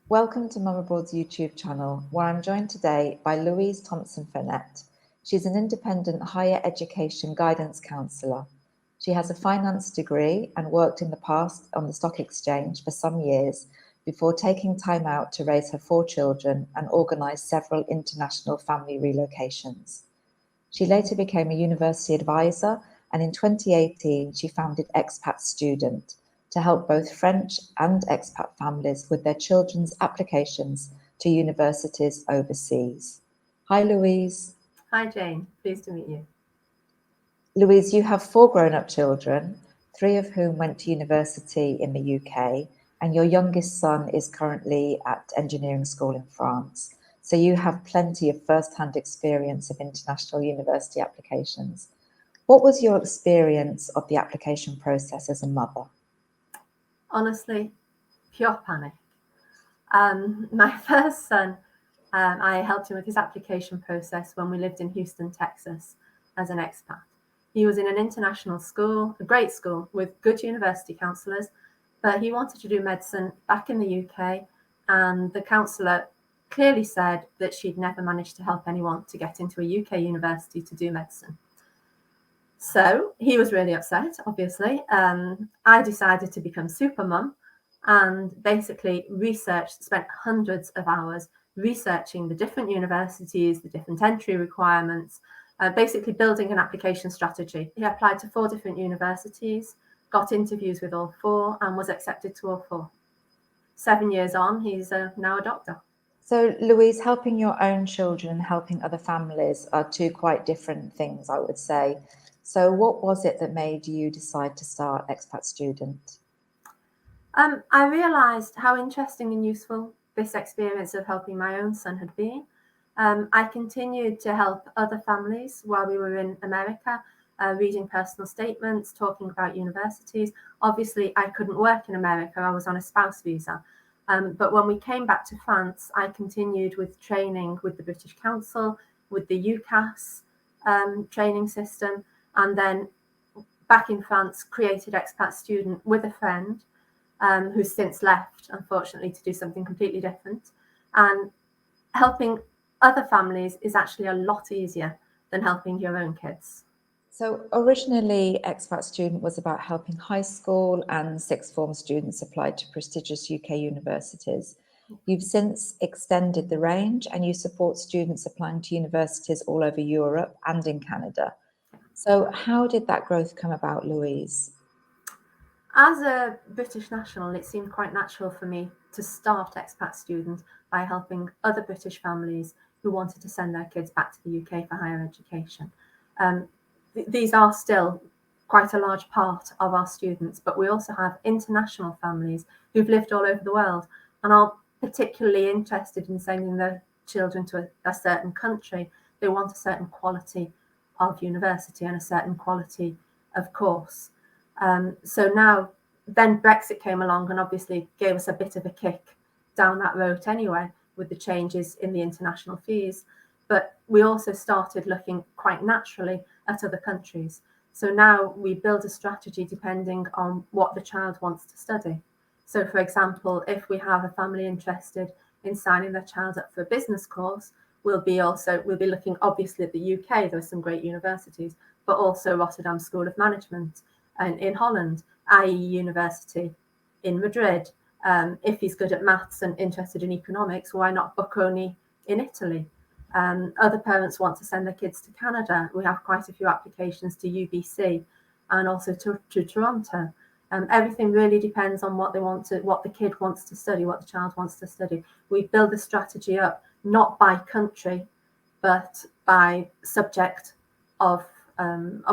Welcome to Mum Abroad's YouTube channel, where I'm joined today by Louise Thomson Fernet. She's an independent higher education guidance counsellor. She has a finance degree and worked in the past on the stock exchange for some years before taking time out to raise her 4 children and organise several international family relocations. She later became a university advisor, and in 2018 she founded Expat Student to help both French and expat families with their children's applications to universities overseas. Hi, Louise. Hi, Jane. Pleased to meet you. Louise, you have 4 grown-up children, 3 of whom went to university in the UK, and your youngest son is currently at engineering school in France. So you have plenty of first-hand experience of international university applications. What was your experience of the application process as a mother? Honestly, pure panic. My first son, I helped him with his application process when we lived in Houston, Texas, as an expat. He was in an international school, a great school with good university counsellors, but he wanted to do medicine back in the UK, and the counsellor clearly said that she'd never managed to help anyone to get into a UK university to do medicine. So he was really upset, obviously. I decided to become super mum and basically spent hundreds of hours researching the different universities, the different entry requirements, basically building an application strategy. He applied to 4 different universities, got interviews with all 4, and was accepted to all 4. 7 years on, he's now a doctor. So, Louise, helping your own children and helping other families are 2 quite different things, I would say. So what was it that made you decide to start Expat Student? I realised how interesting and useful this experience of helping my own son had been. I continued to help other families while we were in America, reading personal statements, talking about universities. Obviously, I couldn't work in America. I was on a spouse visa. But when we came back to France, I continued with training with the British Council, with the UCAS training system, and then back in France, created Expat Student with a friend who's since left, unfortunately, to do something completely different. And helping other families is actually a lot easier than helping your own kids. So originally, Expat Student was about helping high school and sixth form students apply to prestigious UK universities. You've since extended the range and you support students applying to universities all over Europe and in Canada. So how did that growth come about, Louise? As a British national, it seemed quite natural for me to start Expat Student by helping other British families who wanted to send their kids back to the UK for higher education. These are still quite a large part of our students, but we also have international families who've lived all over the world and are particularly interested in sending their children to a certain country. They want a certain quality of university and a certain quality of course. So now, then Brexit came along and obviously gave us a bit of a kick down that road anyway, with the changes in the international fees. But we also started looking quite naturally at other countries. So now we build a strategy depending on what the child wants to study. So, for example, if we have a family interested in signing their child up for a business course, we'll be looking obviously at the UK. There are some great universities, but also Rotterdam School of Management and in Holland, IE University in Madrid. If he's good at maths and interested in economics, why not Bocconi in Italy? Other parents want to send their kids to Canada. We have quite a few applications to UBC and also to Toronto. Everything really depends on what the kid wants to study, what the child wants to study. We build the strategy up not by country, but by subject of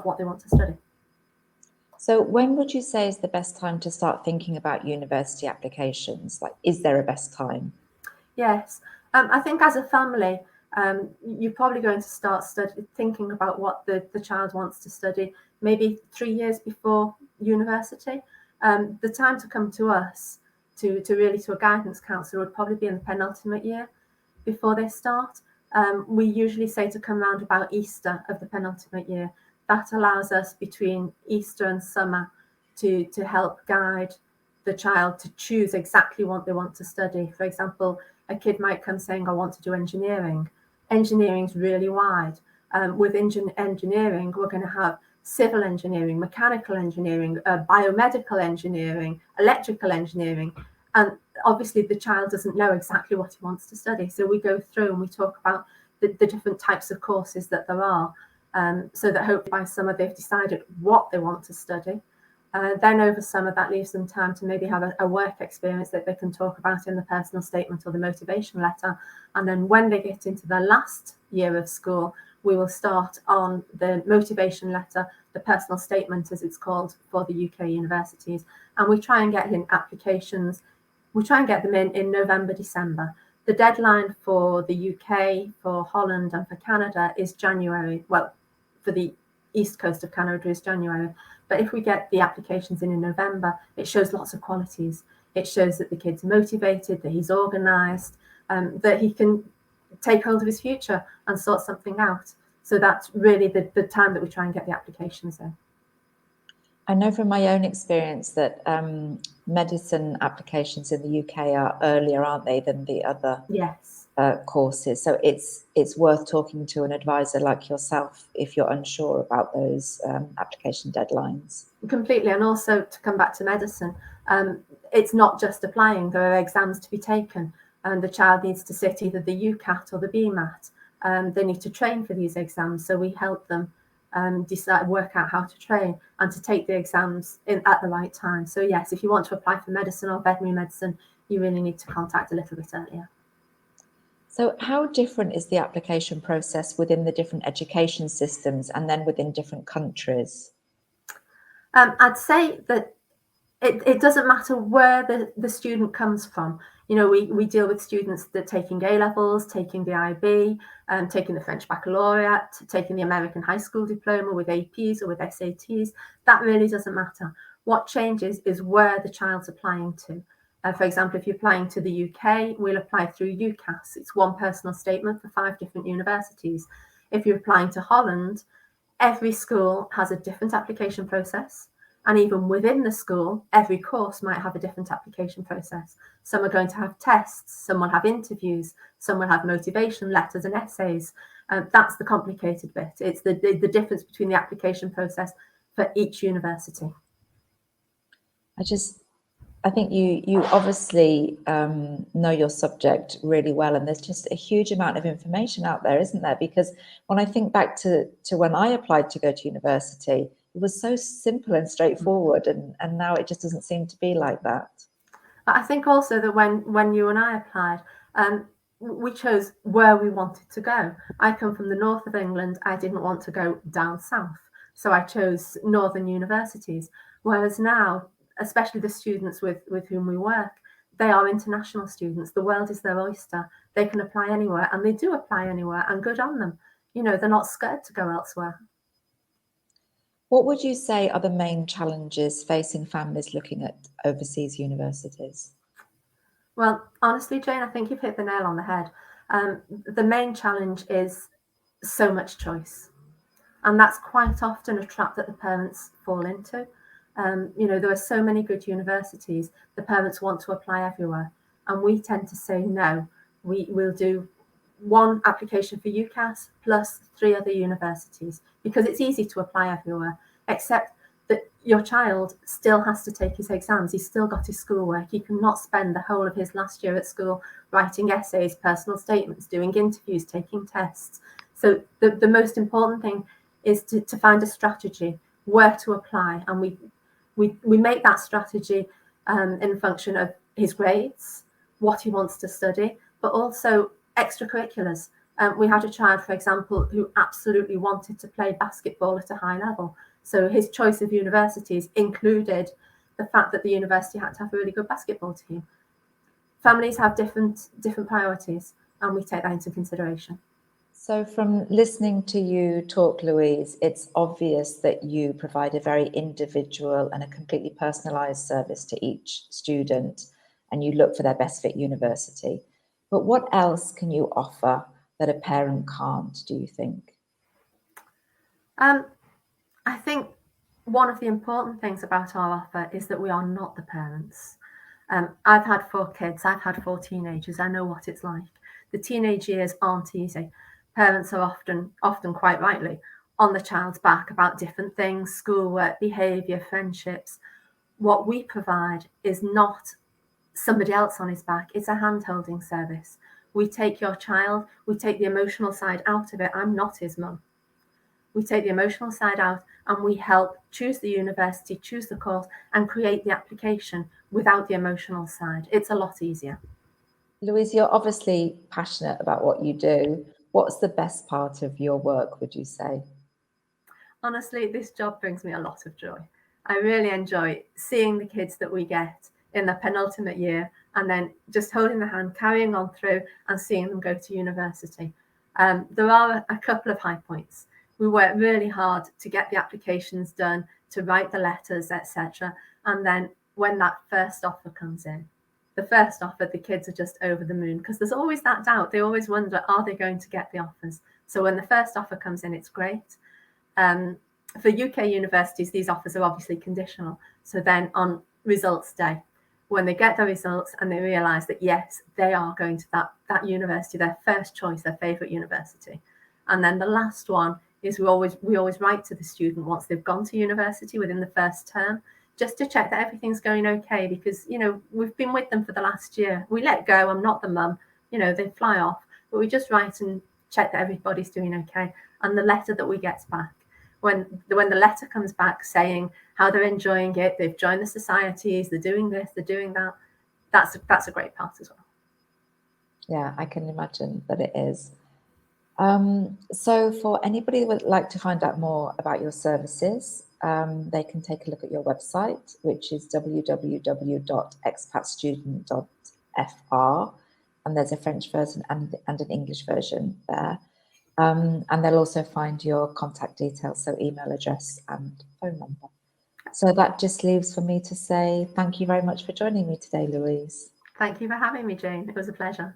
what they want to study. So when would you say is the best time to start thinking about university applications? Like, is there a best time? Yes, I think as a family, you're probably going to start thinking about what the child wants to study maybe 3 years before university. The time to come to us, to a guidance counsellor, would probably be in the penultimate year before they start. We usually say to come round about Easter of the penultimate year. That allows us between Easter and summer to help guide the child to choose exactly what they want to study. For example, a kid might come saying, I want to do engineering. Engineering's really wide. With engineering, we're going to have civil engineering, mechanical engineering, biomedical engineering, electrical engineering. And obviously the child doesn't know exactly what he wants to study. So we go through and we talk about the different types of courses that there are, so that hopefully by summer they've decided what they want to study. Then over summer, that leaves them time to maybe have a work experience that they can talk about in the personal statement or the motivation letter. And then when they get into their last year of school, we will start on the motivation letter, the personal statement as it's called for the UK universities. And we try and get in applications. We try and get them in November, December. The deadline for the UK, for Holland and for Canada is January. Well, for the east coast of Canada is January. But if we get the applications in November, it shows lots of qualities. It shows that the kid's motivated, that he's organised, that he can take hold of his future and sort something out. So that's really the time that we try and get the applications in. I know from my own experience that medicine applications in the UK are earlier, aren't they, than the other courses? So it's worth talking to an advisor like yourself if you're unsure about those application deadlines. Completely. And also, to come back to medicine, it's not just applying. There are exams to be taken, and the child needs to sit either the UCAT or the BMAT. They need to train for these exams, so we help them work out how to train and to take the exams at the right time. So yes, if you want to apply for medicine or veterinary medicine, you really need to contact a little bit earlier. So how different is the application process within the different education systems and then within different countries? I'd say that it doesn't matter where the student comes from. You know, we deal with students that are taking A-levels, taking the IB, taking the French baccalaureate, taking the American high school diploma with APs or with SATs. That really doesn't matter. What changes is where the child's applying to. For example, if you're applying to the UK, we'll apply through UCAS. It's one personal statement for 5 different universities. If you're applying to Holland, every school has a different application process. And even within the school, every course might have a different application process. Some are going to have tests, some will have interviews, some will have motivation letters and essays. That's the complicated bit. It's the difference between the application process for each university. I think you obviously know your subject really well, and there's just a huge amount of information out there, isn't there? Because when I think back to when I applied to go to university, it was so simple and straightforward, and now it just doesn't seem to be like that. But I think also that when you and I applied, we chose where we wanted to go. I come from the north of England. I didn't want to go down south, so I chose northern universities. Whereas now, especially the students with whom we work, they are international students. The world is their oyster. They can apply anywhere, and they do apply anywhere, and good on them. You know, they're not scared to go elsewhere. What would you say are the main challenges facing families looking at overseas universities? Well, honestly, Jane, I think you've hit the nail on the head. The main challenge is so much choice. And that's quite often a trap that the parents fall into. You know, there are so many good universities, the parents want to apply everywhere. And we tend to say no. We'll do one application for UCAS plus 3 other universities, because it's easy to apply everywhere, except that your child still has to take his exams. He's still got his schoolwork. He cannot spend the whole of his last year at school writing essays, personal statements, doing interviews, taking tests. So the most important thing is to find a strategy where to apply. And we make that strategy in function of his grades, what he wants to study, but also extracurriculars. We had a child, for example, who absolutely wanted to play basketball at a high level. So his choice of universities included the fact that the university had to have a really good basketball team. Families have different priorities, and we take that into consideration. So from listening to you talk, Louise, it's obvious that you provide a very individual and a completely personalised service to each student, and you look for their best fit university. But what else can you offer that a parent can't, do you think? I think one of the important things about our offer is that we are not the parents. I've had 4 kids, I've had 4 teenagers, I know what it's like. The teenage years aren't easy. Parents are often quite rightly, on the child's back about different things, schoolwork, behaviour, friendships. What we provide is not somebody else on his back, it's a hand-holding service. We take your child, we take the emotional side out of it. I'm not his mum. We take the emotional side out and we help choose the university, choose the course, and create the application without the emotional side. It's a lot easier. Louise, you're obviously passionate about what you do. What's the best part of your work, would you say? Honestly, this job brings me a lot of joy. I really enjoy seeing the kids that we get in the penultimate year and then just holding the hand, carrying on through and seeing them go to university. There are a couple of high points. We work really hard to get the applications done, to write the letters, etc. And then when that first offer comes in, the first offer, the kids are just over the moon because there's always that doubt. They always wonder, are they going to get the offers? So when the first offer comes in, it's great. For UK universities, these offers are obviously conditional. So then on results day, when they get the results and they realise that, yes, they are going to that university, their first choice, their favourite university. And then the last one is we always write to the student once they've gone to university within the first term, just to check that everything's going okay, because, we've been with them for the last year. We let go, I'm not the mum, they fly off, but we just write and check that everybody's doing okay. And the letter that we get back, when the letter comes back saying how they're enjoying it, they've joined the societies, they're doing this, they're doing that, that's a great part as well. Yeah, I can imagine that it is. So for anybody who would like to find out more about your services, they can take a look at your website, which is www.expatstudent.fr, and there's a French version and an English version there. And they'll also find your contact details, so email address and phone number. So that just leaves for me to say thank you very much for joining me today, Louise. Thank you for having me, Jane. It was a pleasure.